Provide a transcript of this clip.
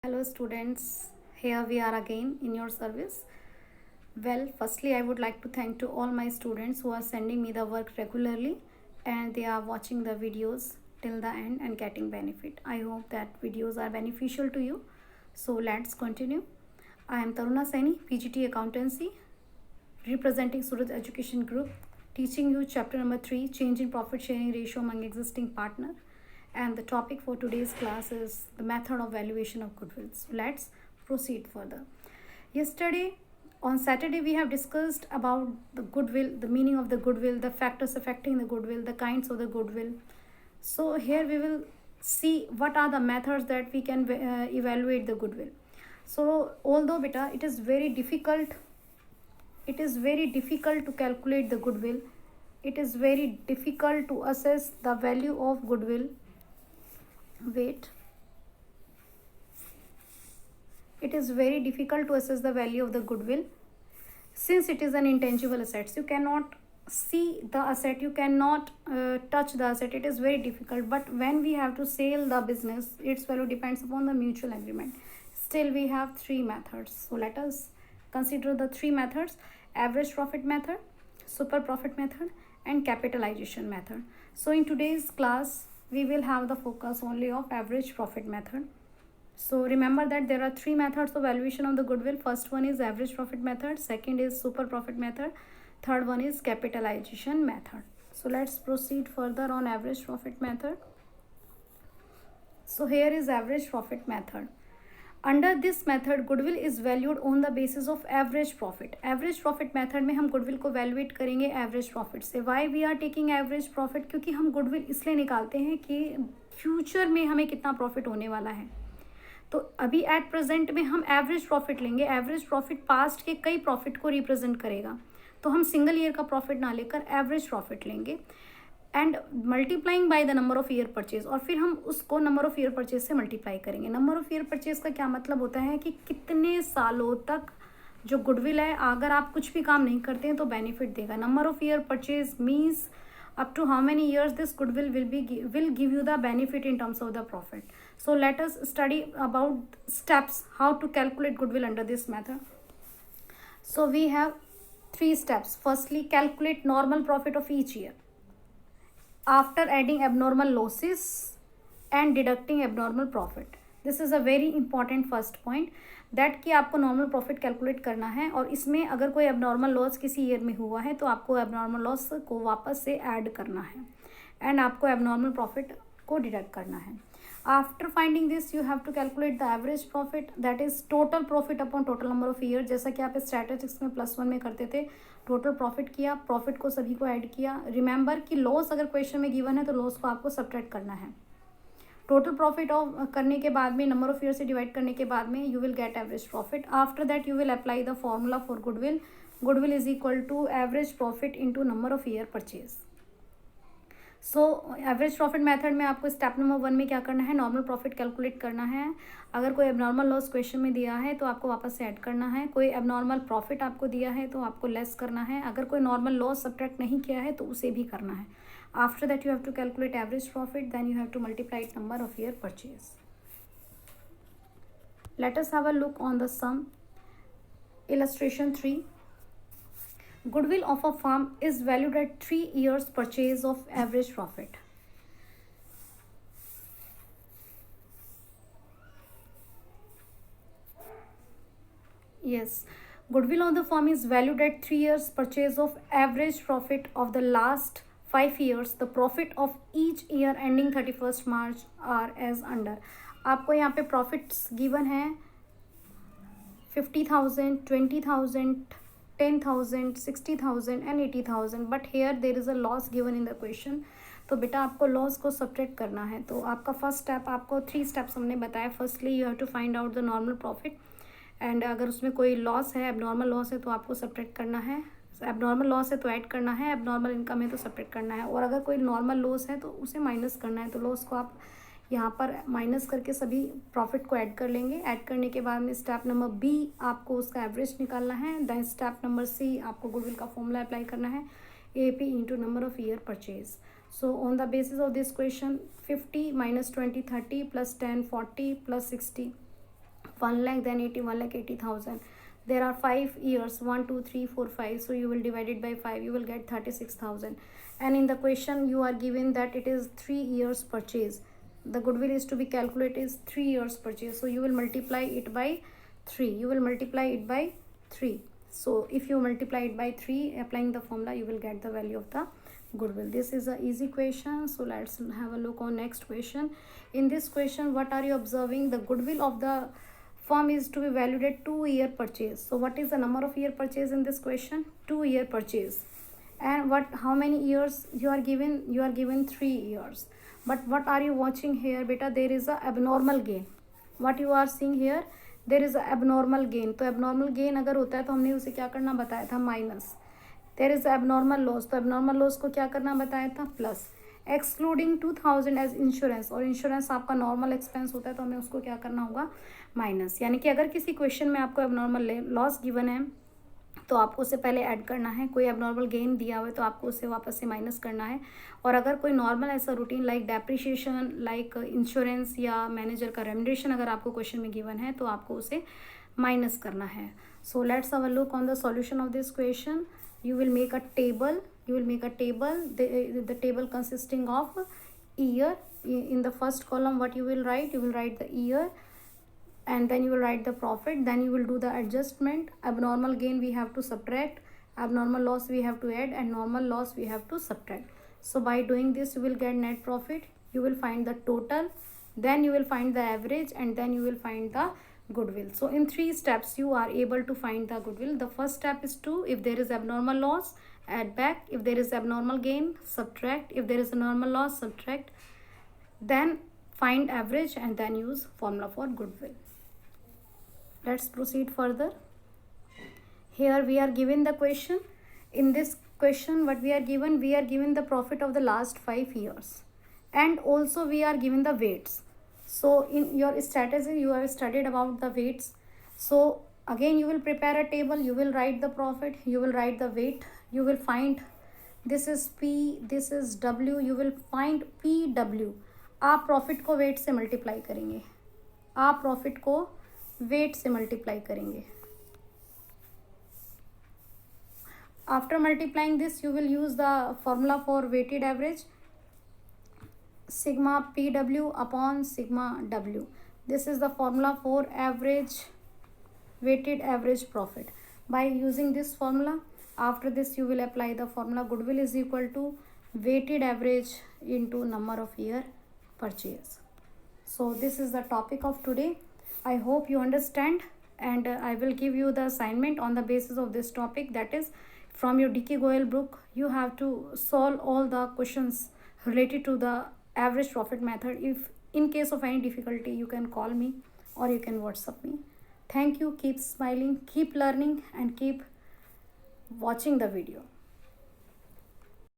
Hello students, here we are again in your service. Well, firstly I would like to thank to all my students who are sending me the work regularly and they are watching the videos till the end and getting benefit. I hope that videos are beneficial to you. So let's continue. I am Taruna Saini, PGT Accountancy, representing Surat Education Group, teaching you chapter number 3, change in profit sharing ratio among existing partner. And the topic for today's class is the method of valuation of goodwill. So let's proceed further. Yesterday, on Saturday, we have discussed about the goodwill, the meaning of the goodwill, the factors affecting the goodwill, the kinds of the goodwill. So here we will see what are the methods that we can evaluate the goodwill. So although beta, it is very difficult to calculate the goodwill. It is very difficult to assess the value of goodwill. It is very difficult to assess the value of the goodwill since it is an intangible asset. You cannot see the asset, you cannot touch the asset. It is very difficult, but when we have to sell the business, its value depends upon the mutual agreement. Still we have three methods, so let us consider the three methods: average profit method, super profit method, and capitalization method. So in today's class we will have the focus only of average profit method. So remember that there are three methods of valuation of the goodwill. First one is average profit method, second is super profit method, third one is capitalization method. So let's proceed further on average profit method. So here is average profit method. Under this method goodwill is valued on the basis of average profit. Average profit method में हम goodwill को valuate करेंगे average profit से. Why we are taking average profit? क्योंकि हम goodwill इसलिए निकालते हैं कि future में हमें कितना profit होने वाला है. तो अभी at present में हम average profit लेंगे. Average profit past के कई profit को represent करेगा. तो हम single year का profit ना लेकर average profit लेंगे and multiplying by the number of year purchase, और फिर हम उसको नंबर ऑफ ईयर परचेज से मल्टीप्लाई करेंगे. नंबर ऑफ ईयर परचेज का क्या मतलब होता है कि कितने सालों तक जो गुडविल है, अगर आप कुछ भी काम नहीं करते हैं तो बेनिफिट देगा. Number of year purchase means up to how many years this goodwill will give you the benefit in terms of the profit. So let us study about steps how to calculate goodwill under this method. So we have three steps. Firstly, calculate normal profit of each year after adding abnormal losses and deducting abnormal profit. This is a very important first point that कि आपको normal profit calculate करना है, और इसमें अगर कोई abnormal loss किसी year में हुआ है तो आपको एबनॉर्मल लॉस को वापस से ऐड करना है एंड आपको एबनॉर्मल प्रॉफिट को डिडक्ट करना है. After finding this you have to calculate the average profit, that is total profit upon total number of year. जैसा कि आप स्टैटिस्टिक्स में +1 में करते थे, टोटल प्रॉफिट किया, प्रॉफिट को सभी को ऐड किया. रिमेंबर कि लॉस अगर क्वेश्चन में गिवन है तो लॉस को आपको सब्ट्रैक्ट करना है. टोटल प्रॉफिट ऑफ करने के बाद में नंबर ऑफ ईयर से डिवाइड करने के बाद में you will get average profit. After that you will apply the formula for goodwill. Goodwill is equal to average profit into number of year purchase. So average profit method में आपको step number 1 में क्या करना है, normal profit calculate करना है. अगर कोई एबनॉर्मल लॉस क्वेश्चन में दिया है तो आपको वापस से ऐड करना है. कोई एबनॉर्मल प्रॉफिट आपको दिया है तो आपको लेस करना है. अगर कोई नॉर्मल लॉस सब्ट्रैक्ट नहीं किया है तो उसे भी करना है. After that you have to calculate average profit, then you have to multiply it number of year purchase. Let us have a look on the sum. Illustration 3. Goodwill of a firm is valued at 3 years purchase of average profit. Yes, goodwill of the firm is valued at 3 years purchase of average profit of the last 5 years. The profit of each year ending 31st March are as under. आपको यहाँ पे profits given है 50,000, 20,000, 10,000, 60,000 and 80,000, but here there is a loss given in the question. तो बेटा आपको loss को subtract करना है. तो आपका फर्स्ट स्टेप, आपको 3 स्टेप्स हमने बताया. Firstly you have to find out the normal profit and अगर उसमें कोई लॉस है, एबनॉर्मल लॉस है तो आपको सब्ट्रैक्ट करना है. एबनॉर्मल लॉस है तो ऐड करना है, एबनॉर्मल इनकम है तो सब्ट्रैक्ट करना है, और अगर कोई नॉर्मल लॉस है तो उसे माइनस करना है. तो लॉस को आप यहाँ पर माइनस करके सभी प्रॉफिट को ऐड कर लेंगे. ऐड करने के बाद में स्टेप नंबर बी आपको उसका एवरेज निकालना है. देन स्टेप नंबर सी आपको गुडविल का फॉर्मूला अप्लाई करना है, AP into number of year purchase. So on the basis of this question 50 - 20 30 +10 40 +60 1 lakh, then 1,80,000. There are 5 years, 1 2 3 4 5, so you will divide it by 5, you will get 36,000. And in the question you are given that it is 3 years purchase, the goodwill is to be calculated is 3 years purchase, so you will multiply it by 3, you will multiply it by 3. So if you multiply it by 3 applying the formula, you will get the value of the goodwill. This is a easy question. So let's have a look on next question. In this question, what are you observing? The goodwill of the firm is to be valued at 2-year purchase. So what is the number of year purchase in this question? 2-year purchase. And how many years you are given? You are given 3 years. But what are you watching here beta? There is a abnormal gain. What you are seeing here, there is a abnormal gain. तो abnormal gain अगर होता है तो हमने उसे क्या करना बताया था? Minus. There is abnormal loss, तो एबनॉर्मल लॉस को क्या करना बताया था? प्लस. एक्सक्लूडिंग 2000 एज इंश्योरेंस, और इंश्योरेंस आपका नॉर्मल एक्सपेंस होता है तो हमें उसको क्या करना होगा? माइनस. यानी कि अगर किसी क्वेश्चन में आपको एबनॉर्मल लॉस गिवन है तो आपको उसे पहले ऐड करना है, कोई एबनॉर्मल गेन दिया हुआ है तो आपको उसे वापस से माइनस करना है, और अगर कोई नॉर्मल ऐसा routine like depreciation, like insurance या मैनेजर का रेमुनरेशन अगर आपको क्वेश्चन में गिवन है तो आपको उसे माइनस करना है. So let's have a look on the solution of this question. You will make a table, the table consisting of year. In the first column what you will write? You will write the year, and then you will write the profit, then you will do the adjustment. Abnormal gain we have to subtract, abnormal loss we have to add, and normal loss we have to subtract. So by doing this you will get net profit, you will find the total, then you will find the average, and then you will find the goodwill. So in 3 steps you are able to find the goodwill. The first step is to, if there is abnormal loss, add back. If there is abnormal gain, subtract. If there is a normal loss, subtract. Then find average and then use formula for goodwill. Let's proceed further. Here we are given the question. In this question what we are given the profit of the last 5 years, and also we are given the weights. So in your strategy you have studied about the weights. So again you will prepare a table, you will write the profit, you will write the weight, you will find this is P, this is W, you will find PW. आप profit को wait से multiply करेंगे, आप profit को wait से multiply करेंगे. After multiplying this you will use the formula for weighted average, sigma PW upon sigma W. This is the formula for average, weighted average profit. By using this formula, after this you will apply the formula goodwill is equal to weighted average into number of year purchase. So this is the topic of today. I hope you understand, and I will give you the assignment on the basis of this topic, that is from your DK Goyal book. You have to solve all the questions related to the average profit method. If in case of any difficulty you can call me or you can WhatsApp me. Thank you. Keep smiling, keep learning, and keep watching the video.